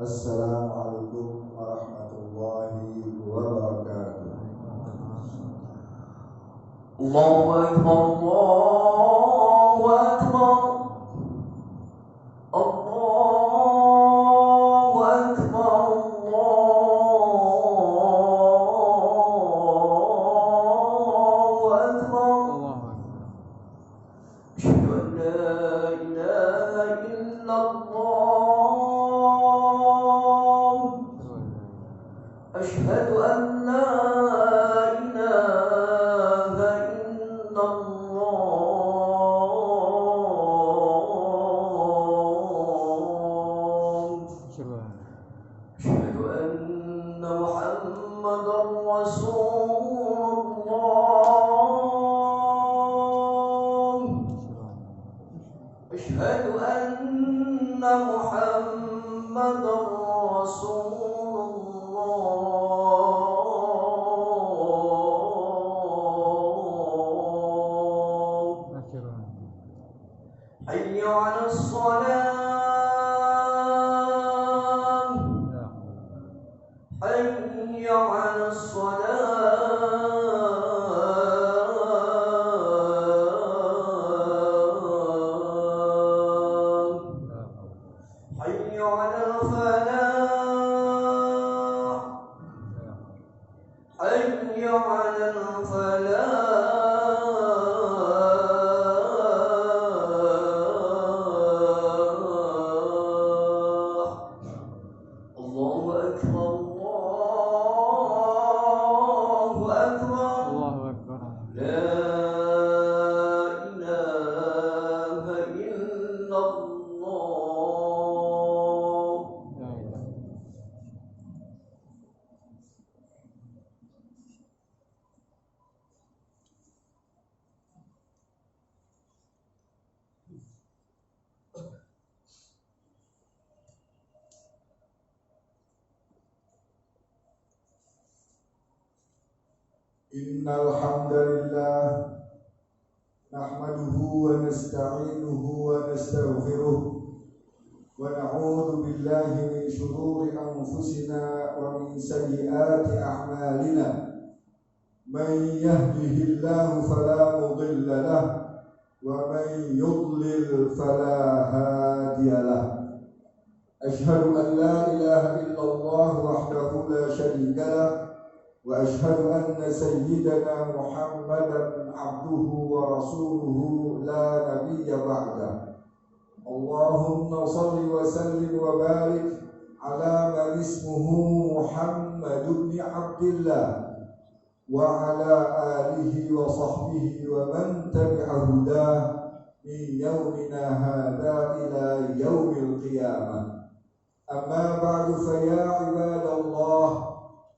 Assalamualaikum warahmatullahi wabarakatuh. Allahu Akbar, Allahu Akbar, Allahu Akbar, Allahu Akbar. Asyhadu an la ilaha illallah. Asyhadu an la ilaha illallah. Asyhadu anna Muhammadar Rasulullah. Asyhadu anna Muhammadar Rasulullah. Hayya 'alas shalah. Hayya 'alas shalah. Hayya 'alal falah. Hayya 'alal falah. Allahu Akbar, Allahu Akbar. La ilaha illallah. Innal hamdalillah nahmaduhu wa nasta'inuhu wa nastaghfiruh wa na'udzu billahi min shururi anfusina wa min sayyiati a'malina. Man yahdihillahu fala mudilla lahu wa man yudlil fala hadiya lahu. Ashhadu an la ilaha illallah wahdahu la syarika lahu wa ashhadu anna sayyidana Muhammadan abduhu wa rasuluhu la nabiyya ba'da. Allahumma salli wa sallim wa barik ala man ismuhu Muhammad ibn Abdillah wa ala alihi wa sahbihi wa man tabi'a hudah min yawmina hadha ila yawmil qiyamah. Amma ba'du, fa ya ibadallah,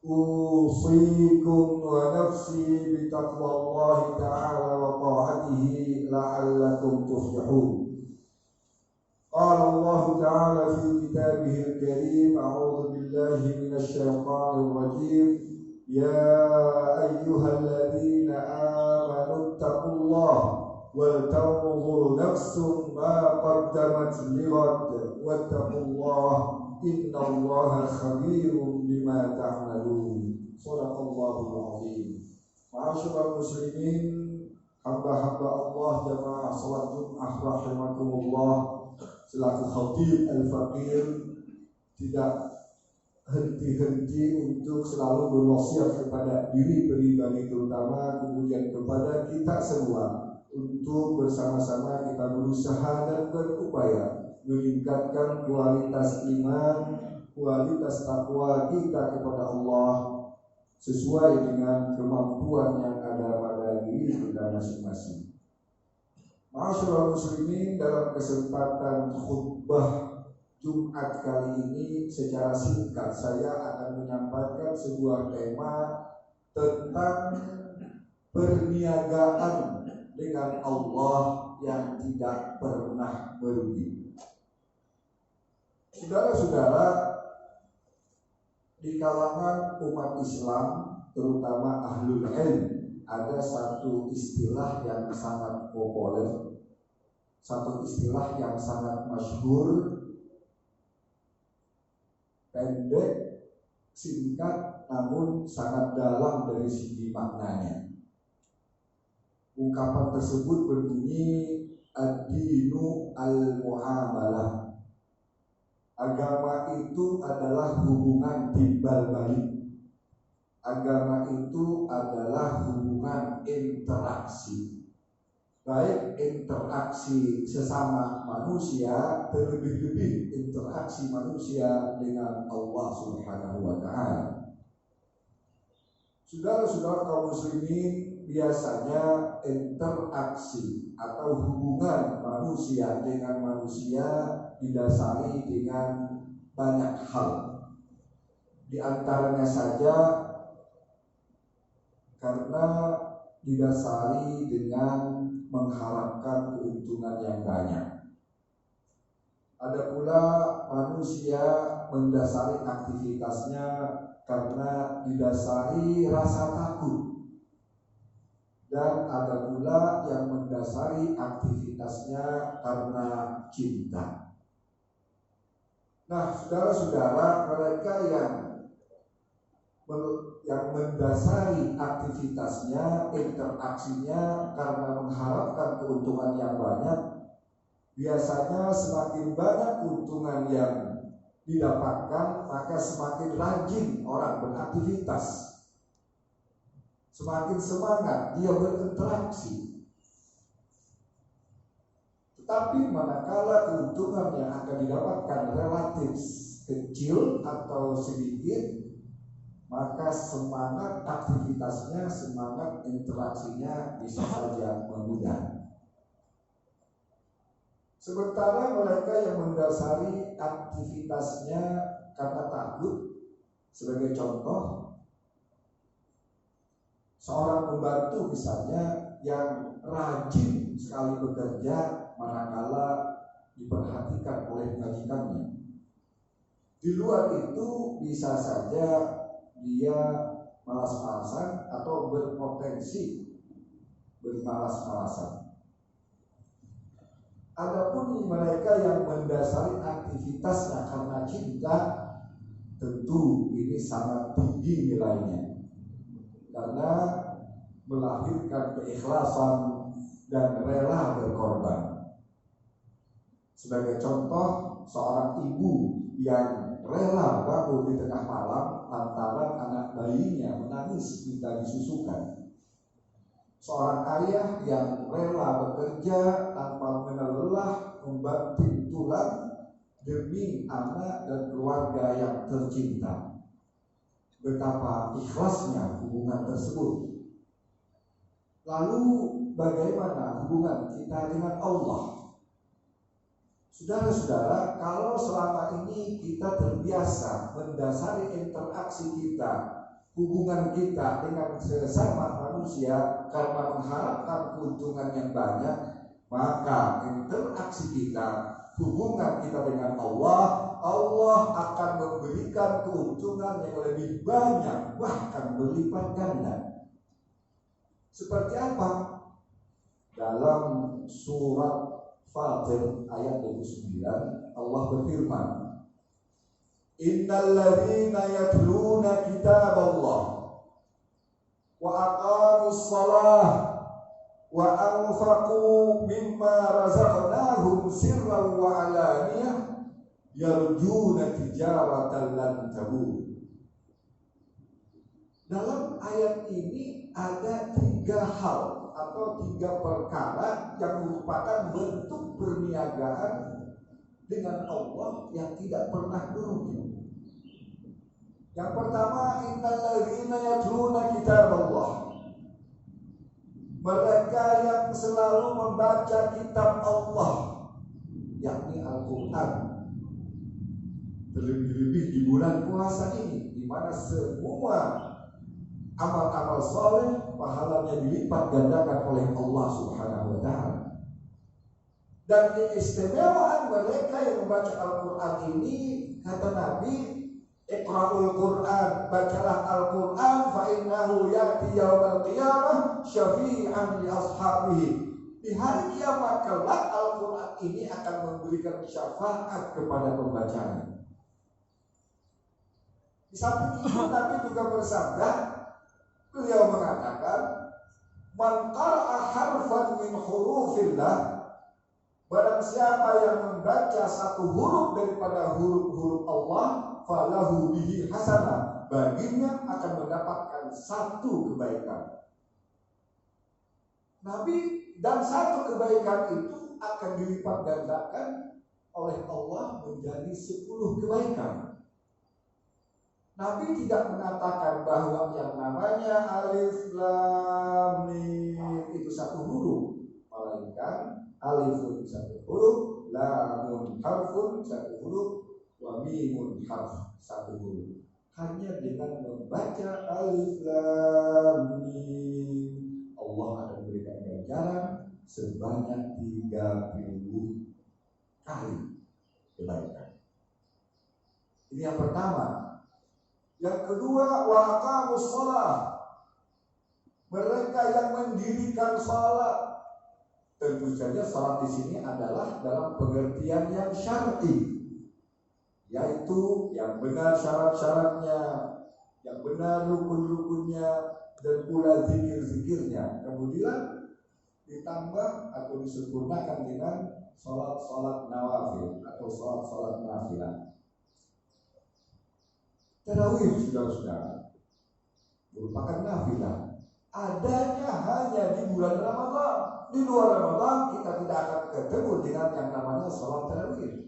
usikum wa nafsi bitaqwallahi ta'ala wa ta'atihi la'allakum tuflihun. Qala Allah ta'ala fi kitabihil karim, a'udzu billahi minasy syaithanir rajim, ya ayyuhalladzina amanu taqullaha wal tanzur nafsum ma qaddamat lighad wattaqullaha innallaha khabirun bima ta'malun. Shadaqallahul azim. Ma'asyiral muslimin, hamba-hamba Allah jamaah salat Jumat rahimakumullah, selaku khatib al-faqir tidak henti-henti untuk selalu berwasiat kepada diri pribadi terutama, kemudian kepada kita semua, untuk bersama-sama kita berusaha dan berupaya meningkatkan kualitas iman, kualitas takwa kita kepada Allah sesuai dengan kemampuan yang ada pada diri kita masing-masing. Ma'asyiral muslimin, dalam kesempatan khutbah Jumat kali ini secara singkat saya akan menyampaikan sebuah tema tentang perniagaan dengan Allah yang tidak pernah merugi. Saudara-saudara, di kalangan umat Islam, terutama ahlul ilm, ada satu istilah yang sangat populer, satu istilah yang sangat masyhur, pendek, singkat, namun sangat dalam dari segi maknanya. Ungkapan tersebut berbunyi ad-dinu al-muamalah. Agama itu adalah hubungan timbal balik. Agama itu adalah hubungan interaksi. Baik interaksi sesama manusia, terlebih-lebih interaksi manusia dengan Allah Subhanahu wa Ta'ala. Saudara-saudara kaum muslimin, biasanya interaksi atau hubungan manusia dengan manusia didasari dengan banyak hal. Di antaranya saja karena didasari dengan mengharapkan keuntungan yang banyak. Ada pula manusia mendasari aktivitasnya karena didasari rasa takut. Dan ada pula yang mendasari aktivitasnya karena cinta. Nah, saudara-saudara, mereka yang mendasari aktivitasnya, interaksinya karena mengharapkan keuntungan yang banyak, biasanya semakin banyak keuntungan yang didapatkan, maka semakin rajin orang beraktivitas, semakin semangat dia berinteraksi. Tetapi manakala keuntungan yang akan didapatkan relatif kecil atau sedikit, maka semangat aktivitasnya, semangat interaksinya bisa saja memudar. Sementara mereka yang mendasari aktivitasnya karena takut, sebagai contoh, seorang pembantu misalnya yang rajin sekali bekerja manakala diperhatikan oleh majikannya. Di luar itu bisa saja dia malas-malasan atau berpotensi bermalas-malasan. Adapun mereka yang mendasari aktivitasnya karena cinta, tentu ini sangat tinggi nilainya, karena melahirkan keikhlasan dan rela berkorban. Sebagai contoh, seorang ibu yang rela bangun di tengah malam lantaran anak bayinya menangis minta disusukan. Seorang ayah yang rela bekerja tanpa mengenal lelah membanting tulang demi anak dan keluarga yang tercinta. Betapa ikhlasnya hubungan tersebut. Lalu bagaimana hubungan kita dengan Allah? Saudara-saudara, kalau selama ini kita terbiasa mendasari interaksi kita, hubungan kita dengan sesama manusia karena mengharapkan keuntungan yang banyak, maka interaksi kita, hubungan kita dengan Allah, Allah akan memberikan keuntungan yang lebih banyak, bahkan berlipat ganda. Seperti apa? Dalam surat Fatir ayat 29, Allah berfirman, Innal ladzina yatluna kitaballah wa aqamus shalah wa anfaqu mimma razaqnahum sirran wa alaniyah yarjuna tijaratan lan tabur. Dalam ayat ini ada 3 hal atau 3 perkara yang merupakan bentuk perniagaan dengan Allah yang tidak pernah merugi. Yang pertama, innal ladzina yatluna kitaballah. Mereka yang selalu membaca kitab Allah, yakni Al-Quran. Terlebih-lebih di bulan puasa ini, di mana semua amal-amal soleh pahalanya dilipat gandakan oleh Allah Subhanahu wa Ta'ala. Dan keistimewaan mereka yang membaca Al-Quran ini, kata Nabi, Iqra'ul Quran, bacalah Al-Quran, fa'innahu ya'ti yawmal qiyamah syafi'an li ashabihi. Di hari kiamat kelak Al-Quran ini akan memberikan syafaat kepada pembacanya. Di samping itu Nabi juga bersabda, beliau mengatakan, man qara'a harfan min hurufillah, barang siapa yang membaca satu huruf daripada huruf-huruf Allah, falahu bihi hasanah, baginya akan mendapatkan satu kebaikan. Nabi, dan satu kebaikan itu akan dilipat gandakan oleh Allah menjadi 10 kebaikan. Nabi tidak mengatakan bahwa yang namanya alif lam mim itu satu huruf, melainkan alifun satu huruf, lamun harfun satu huruf, wa mimun harf satu huruf. Hanya dengan membaca alif lam mim, Allah akan memberikan ganjaran sebanyak 30 kali kebaikan. Ini yang pertama. Yang kedua, wa aqamus shalah. Mereka yang mendirikan salat. Tentu saja salat di sini adalah dalam pengertian yang syar'i, yaitu yang benar syarat-syaratnya, yang benar rukun-rukunnya, dan pula zikir-zikirnya. Kemudian ditambah atau disempurnakan dengan salat-salat nawafil atau salat-salat nafilah. Tarawih, saudara-saudara, merupakan nafilah. Adanya hanya di bulan Ramadan. Di luar Ramadan kita tidak akan ketemu dengan yang namanya salat tarawih.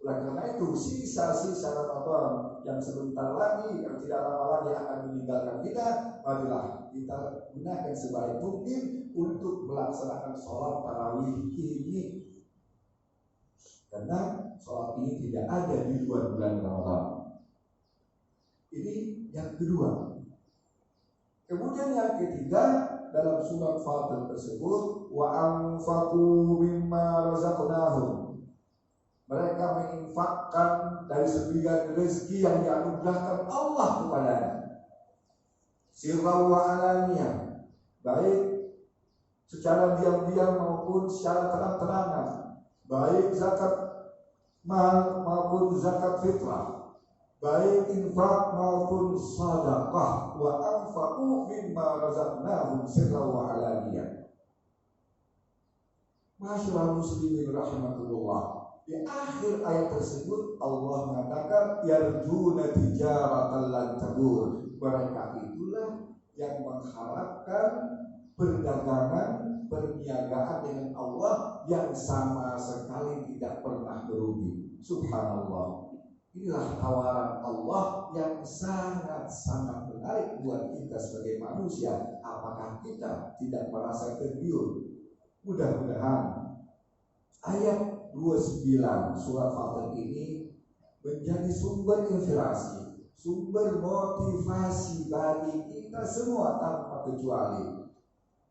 Oleh karena itu, sisa-sisa Ramadan yang sebentar lagi, yang tidak lama lagi akan meninggalkan kita, marilah kita gunakan sebaik mungkin untuk melaksanakan salat tarawih ini. Karena salat ini tidak ada di luar bulan Ramadan. Ini yang kedua. Kemudian yang ketiga, dalam surat Fatir tersebut, wa anfaqu mimma razaqnahum. Mereka menginfakkan dari sebagian rezeki yang dianugerahkan Allah kepadanya. Sirran wa alaniyah, baik secara diam-diam maupun secara terang-terangan, baik zakat mal maupun zakat fitrah, baik infak maupun sedekah, wa anfaqu mimma razaqnahum sirran wa alaniyah. Masyaallah muslimin rahimakumullah. Di akhir ayat tersebut Allah mengatakan yarjuna tijaratan lan tabur. Mereka itulah yang mengharapkan perdagangan, perniagaan dengan Allah yang sama sekali tidak pernah merugi. Subhanallah. Inilah tawaran Allah yang sangat-sangat menarik buat kita sebagai manusia. Apakah kita tidak merasa tergiur? Mudah-mudahan ayat 29 surat Fatir ini menjadi sumber inspirasi, sumber motivasi bagi kita semua tanpa kecuali.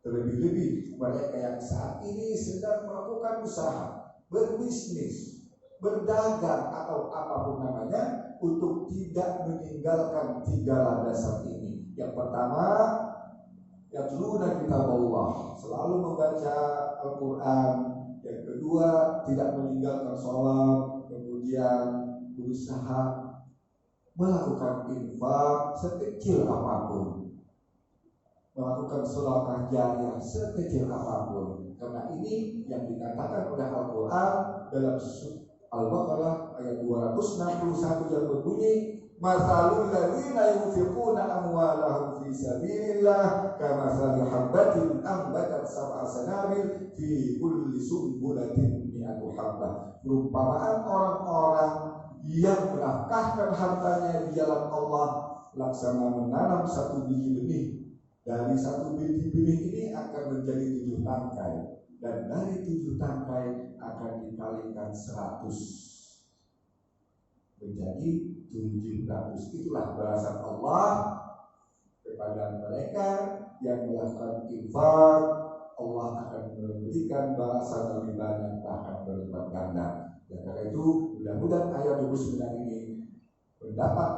Terlebih-lebih mereka yang saat ini sedang melakukan usaha, berbisnis, berdagang atau apapun namanya, untuk tidak meninggalkan 3 landasan ini. Yang pertama, yatluna kitab Allah, selalu membaca Al-Quran. Yang kedua, tidak meninggalkan sholat. Kemudian berusaha melakukan infak sekecil apapun, melakukan sedekah jariyah sekecil apapun. Karena ini yang dikatakan oleh Al-Quran dalam Al-Baqarah ayat 261 yang berbunyi, masalul ladzina yunfiquna amwalahum fi sabilillah kamathali habbatin ambatat sab'a sanabil fi kulli sunbulatin mi'atu habbah. Perumpamaan orang-orang yang menafkahkan hartanya di jalan Allah laksana menanam satu biji benih. Dari satu biji benih ini akan menjadi 7 tangkai, dan dari 7 tangkai akan dikalikan 100 menjadi 700. Itulah balasan Allah kepada mereka yang melakukan infak. Allah akan memberikan balasan lebih banyak, bahkan berlipat ganda. Dan karena itu mudah-mudahan ayat 29 ini mendapat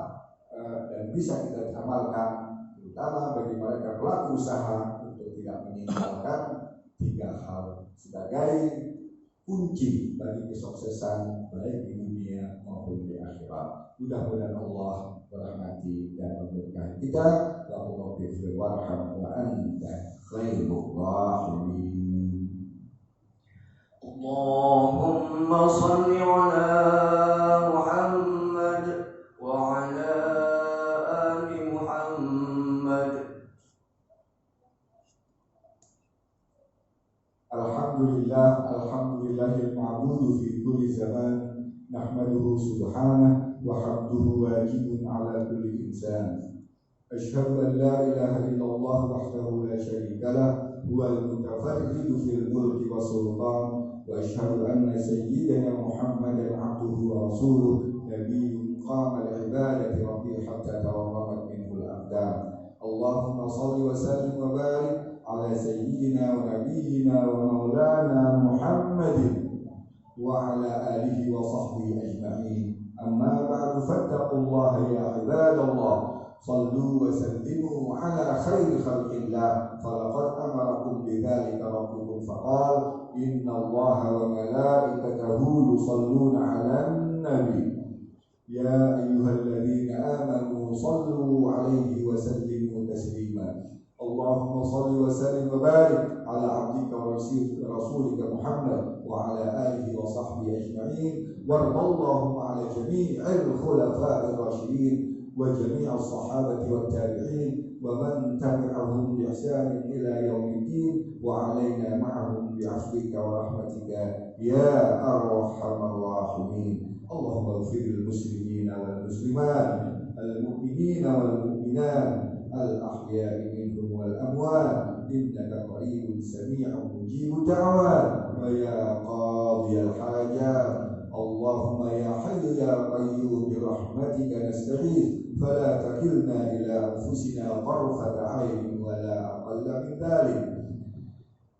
dan bisa kita amalkan, terutama bagi mereka pelaku usaha, untuk tidak meninggalkan 3 hal sebagai kunci bagi kesuksesan baik di dunia maupun di akhirat. Mudah-mudahan Allah merahmati kita wa rabbir warham wa anta khairur rahimin. Allahumma salli ala Muhammad wa ala ali Muhammad. Alhamdulillahil ma'budu fi kulli zaman, nahmaduhu subhanahu wa hamduhu wajibun ala kulli insan. Asyhadu an la ilaha illallah wahdahu la syarika lah, huwal mutafarridu fil mulki wa sultan, wa asyhadu anna sayyidana Muhammadan abduhu wa rasuluh, nabiyyun qama li ibadati rabbih hatta tawarramat minhu al-aqdam. Allahumma salli wa sallim wa barik ala sayyidina wa nabiyyina wa maulana Muhammadin wa ala alihi wa sahbihi ajma'in. Amma ba'du, fattaqullaha ya ibadallah, sallu wa sallimu ala khairi khalqillah, falaqad amarakum bidzalika rabbukum faqala innallaha wa malaikatahu yusalluna 'alan nabi ya ayyuhalladzina amanu sallu 'alaihi wa sallimu taslima. Allahumma salli wa sallim wa barik ala abdika wa rasulika Muhammad wa ala alihi wa sahbihi ajma'in, warḍallahumma ala jami'il khulafa'ir rasyidin wa jami'as sahabati wat tabi'in wa man tabi'ahum bi ihsan ila yaumiddin wa 'alaina ma'ahum bi 'afwika wa rahmatika ya arhamar rahimin. Allahumma ighfir lil muslimina wal muslimat, al mu'minina wal mu'minat, al-ahya'i minhum wal amwat, innaka qaribun sami'un mujibud da'wat, wa ya qadiyal hajat. Allahumma ya hayyu ya qayyum bi rahmatika nastaghith, fala takilna ila anfusina tarfata 'ainin wa la aqalla min dhalik.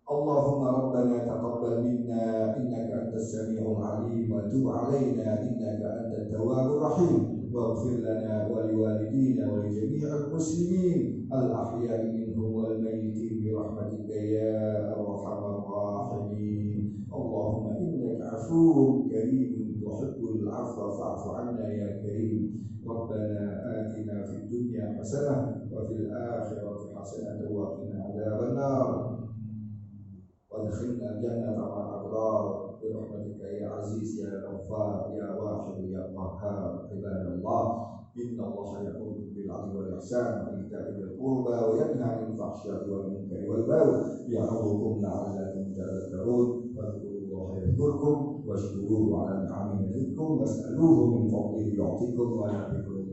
Allahumma rabbana taqabbal minna innaka antas sami'ul 'alim wa tub 'alaina innaka antat tawwabur rahim. واغفر لنا ولوالدينا ولجميع المسلمين الأحياء منهم والميتين برحمتك يا أرحم الراحمين. اللهم إنك عفو كريم تحب العفو فاعف عنا يا كريم. ربنا آتنا في الدنيا حسنة وفي الآخرة حسنة وقنا عذاب النار وادخلنا الجنة مع الأبرار برحمتك يا عزيز يا غفار يا واحد يا قهار. عباد الله، إن الله يأمر بالعدل والإحسان وإيتاء ذي القربى وينهى عن الفحشاء والمنكر والبغي يعظكم لعلكم تذكرون. فاذكروا الله يذكركم واشكروه على نعمه يزدكم واسألوه من فضله يعطيكم ولا تكفروا